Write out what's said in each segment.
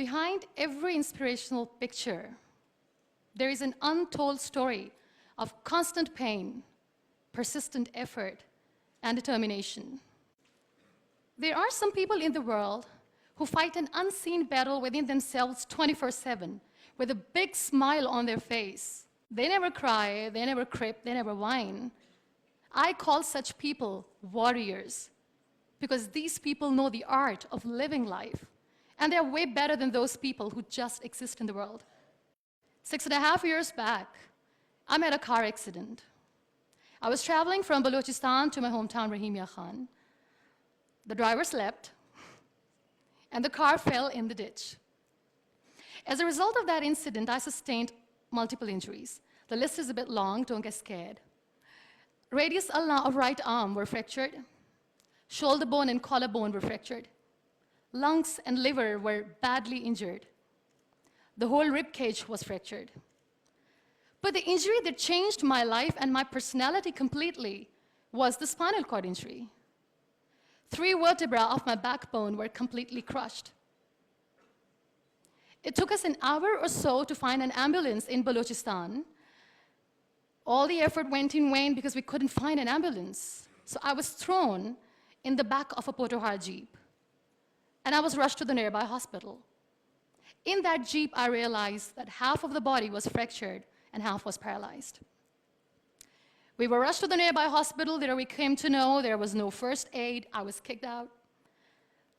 Behind every inspirational picture, there is an untold story of constant pain, persistent effort, and determination. There are some people in the world who fight an unseen battle within themselves 24/7 with a big smile on their face. They never cry, they never crip, they never whine. I call such people warriors because these people know the art of living life, and they're way better than those people who just exist in the world. 6.5 years back, I met a car accident. I was traveling from Balochistan to my hometown, Rahimia Khan. The driver slept, and the car fell in the ditch. As a result of that incident, I sustained multiple injuries. The list is a bit long, don't get scared. Radius ulna of right arm were fractured. Shoulder bone and collarbone were fractured. Lungs and liver were badly injured. The whole rib cage was fractured. But the injury that changed my life and my personality completely was the spinal cord injury. 3 vertebrae of my backbone were completely crushed. It took us an hour or so to find an ambulance in Balochistan. All the effort went in vain because we couldn't find an ambulance. So I was thrown in the back of a Potohar Jeep, and I was rushed to the nearby hospital. In that Jeep, I realized that half of the body was fractured and half was paralyzed. We were rushed to the nearby hospital. There we came to know there was no first aid. I was kicked out.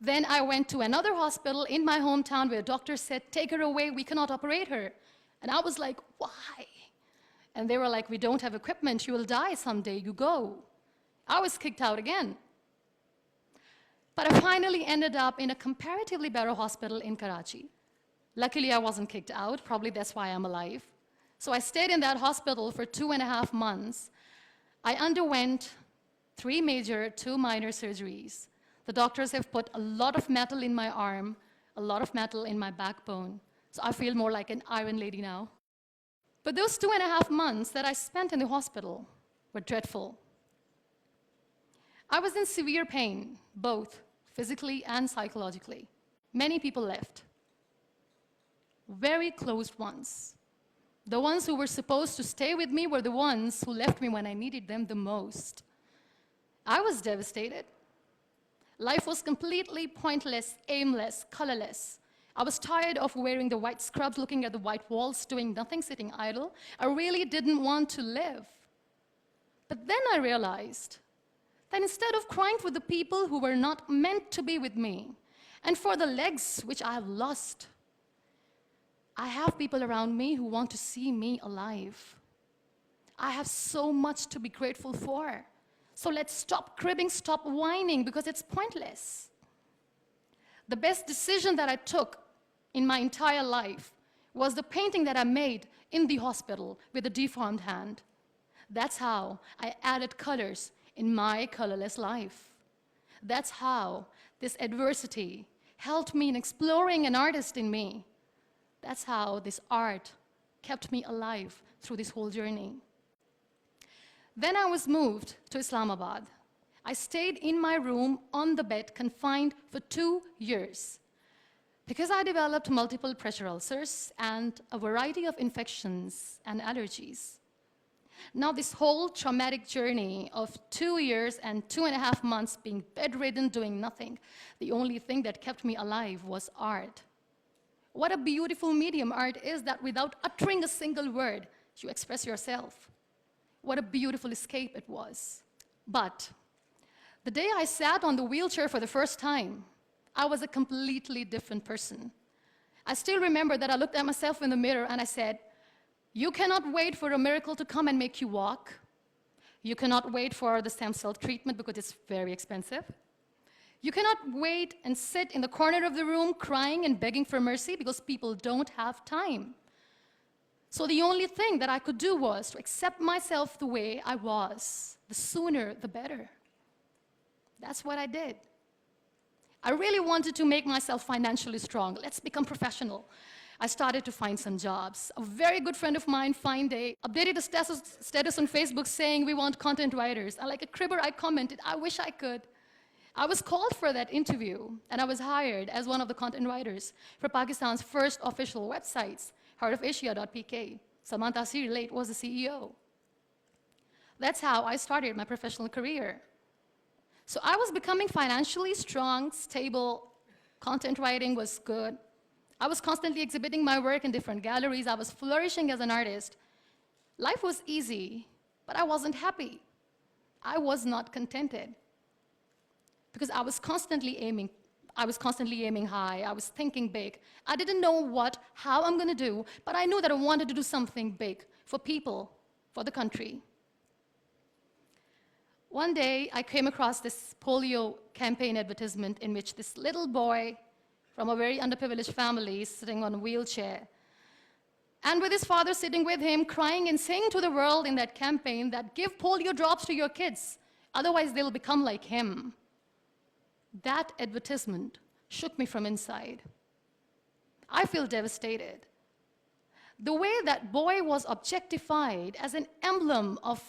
Then I went to another hospital in my hometown where doctors said, "Take her away, we cannot operate her." And I was like, "Why?" And they were like, "We don't have equipment, you will die someday, you go." I was kicked out again. But I finally ended up in a comparatively better hospital in Karachi. Luckily, I wasn't kicked out. Probably that's why I'm alive. So I stayed in that hospital for 2.5 months. I underwent 3 major, 2 minor surgeries. The doctors have put a lot of metal in my arm, a lot of metal in my backbone. So I feel more like an iron lady now. But those 2.5 months that I spent in the hospital were dreadful. I was in severe pain, both physically and psychologically. Many people left. Very close ones. The ones who were supposed to stay with me were the ones who left me when I needed them the most. I was devastated. Life was completely pointless, aimless, colorless. I was tired of wearing the white scrubs, looking at the white walls, doing nothing, sitting idle. I really didn't want to live. But then I realized that instead of crying for the people who were not meant to be with me, and for the legs which I have lost, I have people around me who want to see me alive. I have so much to be grateful for. So let's stop cribbing, stop whining, because it's pointless. The best decision that I took in my entire life was the painting that I made in the hospital with a deformed hand. That's how I added colors in my colorless life. That's how this adversity helped me in exploring an artist in me. That's how this art kept me alive through this whole journey. Then I was moved to Islamabad. I stayed in my room on the bed, confined for 2 years, because I developed multiple pressure ulcers and a variety of infections and allergies. Now, this whole traumatic journey of 2 years and 2.5 months being bedridden, doing nothing, the only thing that kept me alive was art. What a beautiful medium art is, that without uttering a single word, you express yourself. What a beautiful escape it was. But the day I sat on the wheelchair for the first time, I was a completely different person. I still remember that I looked at myself in the mirror and I said, "You cannot wait for a miracle to come and make you walk. You cannot wait for the stem cell treatment because it's very expensive. You cannot wait and sit in the corner of the room crying and begging for mercy because people don't have time." So the only thing that I could do was to accept myself the way I was. The sooner, the better. That's what I did. I really wanted to make myself financially strong. Let's become professional. I started to find some jobs. A very good friend of mine, Fine Day, updated a status on Facebook saying we want content writers. And like a cribber, I commented, "I wish I could." I was called for that interview, and I was hired as one of the content writers for Pakistan's first official websites, heartofasia.pk. Samantha Sir late was the CEO. That's how I started my professional career. So I was becoming financially strong, stable, content writing was good. I was constantly exhibiting my work in different galleries. I was flourishing as an artist. Life was easy, but I wasn't happy. I was not contented because I was constantly aiming high. I was thinking big. I didn't know how I'm going to do, but I knew that I wanted to do something big for people, for the country. One day, I came across this polio campaign advertisement in which this little boy from a very underprivileged family is sitting on a wheelchair, and with his father sitting with him, crying and saying to the world in that campaign that give polio drops to your kids, otherwise they'll become like him. That advertisement shook me from inside. I feel devastated. The way that boy was objectified as an emblem of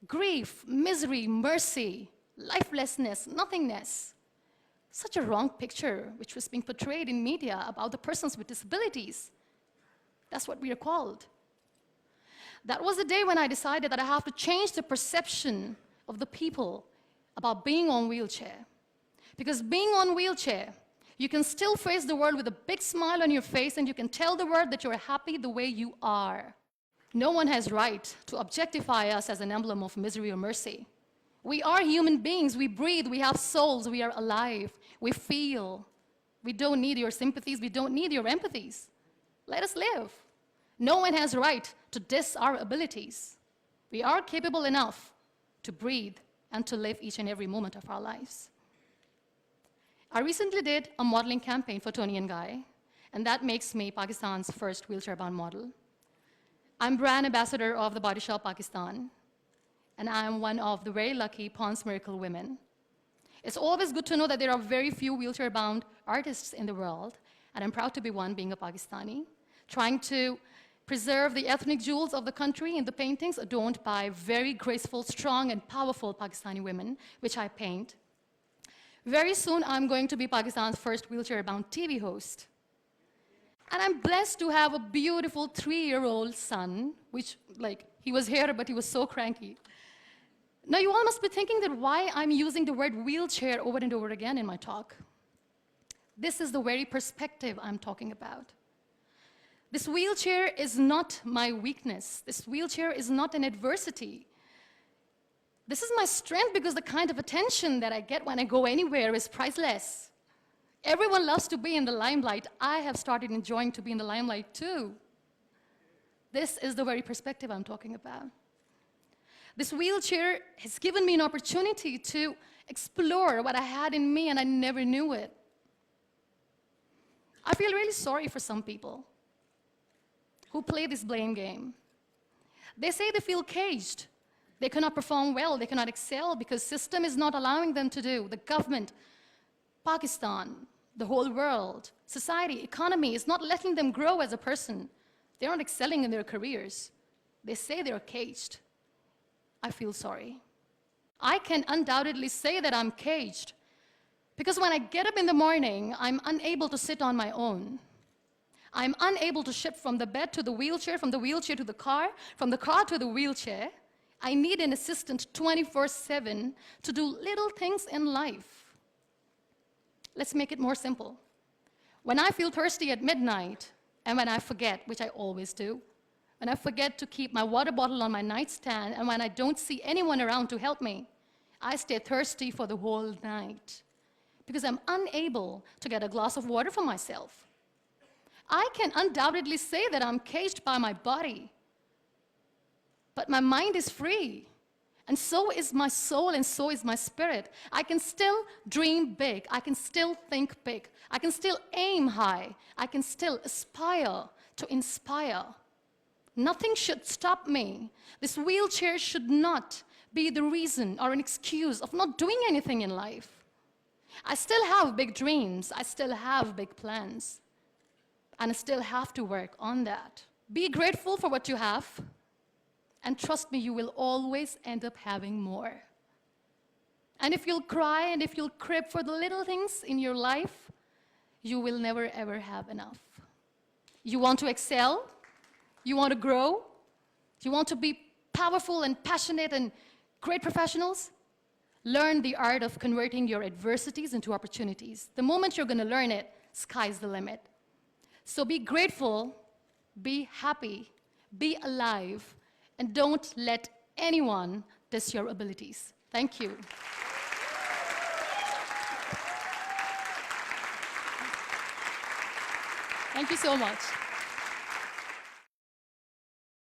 grief, misery, mercy, lifelessness, nothingness. Such a wrong picture which was being portrayed in media about the persons with disabilities. That's what we are called. That was the day when I decided that I have to change the perception of the people about being on wheelchair. Because being on wheelchair, you can still face the world with a big smile on your face and you can tell the world that you're happy the way you are. No one has right to objectify us as an emblem of misery or mercy. We are human beings, we breathe, we have souls, we are alive, we feel. We don't need your sympathies, we don't need your empathies. Let us live. No one has right to diss our abilities. We are capable enough to breathe and to live each and every moment of our lives. I recently did a modeling campaign for Toni & Guy, and that makes me Pakistan's first wheelchair-bound model. I'm brand ambassador of The Body Shop Pakistan, and I'm one of the very lucky Pond's Miracle women. It's always good to know that there are very few wheelchair-bound artists in the world, and I'm proud to be one, being a Pakistani, trying to preserve the ethnic jewels of the country in the paintings adorned by very graceful, strong, and powerful Pakistani women, which I paint. Very soon, I'm going to be Pakistan's first wheelchair-bound TV host. And I'm blessed to have a beautiful 3-year-old son, which, he was here, but he was so cranky. Now, you all must be thinking that why I'm using the word wheelchair over and over again in my talk. This is the very perspective I'm talking about. This wheelchair is not my weakness. This wheelchair is not an adversity. This is my strength because the kind of attention that I get when I go anywhere is priceless. Everyone loves to be in the limelight. I have started enjoying to be in the limelight too. This is the very perspective I'm talking about. This wheelchair has given me an opportunity to explore what I had in me and I never knew it. I feel really sorry for some people who play this blame game. They say they feel caged. They cannot perform well, they cannot excel because the system is not allowing them to do. The government, Pakistan, the whole world, society, economy is not letting them grow as a person. They're not excelling in their careers. They say they're caged. I feel sorry. I can undoubtedly say that I'm caged because when I get up in the morning, I'm unable to sit on my own. I'm unable to shift from the bed to the wheelchair, from the wheelchair to the car, from the car to the wheelchair. I need an assistant 24/7 to do little things in life. Let's make it more simple. When I feel thirsty at midnight, and when I forget, which I always do, when I forget to keep my water bottle on my nightstand, and when I don't see anyone around to help me, I stay thirsty for the whole night because I'm unable to get a glass of water for myself. I can undoubtedly say that I'm caged by my body, but my mind is free, and so is my soul, and so is my spirit. I can still dream big. I can still think big. I can still aim high. I can still aspire to inspire. Nothing should stop me. This wheelchair should not be the reason or an excuse of not doing anything in life. I still have big dreams. I still have big plans. And I still have to work on that. Be grateful for what you have. And trust me, you will always end up having more. And if you'll cry and if you'll crib for the little things in your life, you will never ever have enough. You want to excel, you want to grow, you want to be powerful and passionate and great professionals, learn the art of converting your adversities into opportunities. The moment you're going to learn it, sky's the limit. So be grateful, be happy, be alive, and don't let anyone diss your abilities. Thank you. Thank you so much.